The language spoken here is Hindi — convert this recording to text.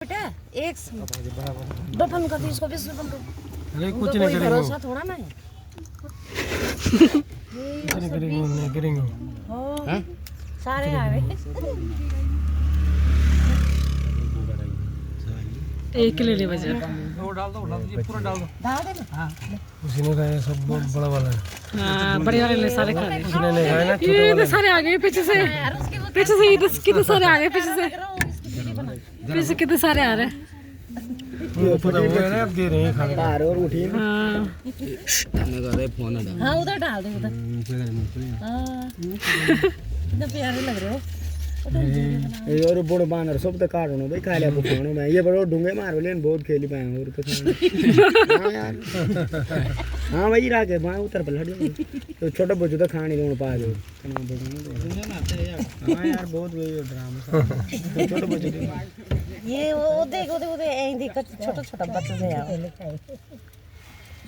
बेटा एक दफन कर दी इसको भी दफन कर। अरे कुछ नहीं करेंगे, भरोसा थोड़ा ना है। कुछ नहीं करेंगे, नहीं करेंगे। हाँ सारे आ रहे। एक किलो ले बजा वो डाल दो ये पूरा डाल दो। डाल दे ना। हाँ उसी ने खाया सब बहुत बड़ा वाला है। हाँ बड़े वाले ले सारे खा रहे किसी ने नहीं खाया ना छोटे ये वाला। तो सारे आ गए पीछे से कितने सारे आ गए पीछे कितने सारे आ रहे हैं। वो पता हुआ है ना अब दे रहे हैं खाने को। और उठी हाँ हाँ उधर डाल दे उधर। हाँ कितने प्यारे लग रहे हो। ये और बड़ बानर सब तो काटनो भाई खा ले खानो मैं ये बड़ो डूंगे मार लेन बहुत खेली पाए और कुछ हां यार हां भाई राके बाय उतर पर हट तो छोटा बच्चो तो खाने दोन पा दो कना बोलना हां यार बहुत वही ड्रामा छोटा बच्चो ये वो देख ऐ देख छोटा छोटा बच्चा से यार।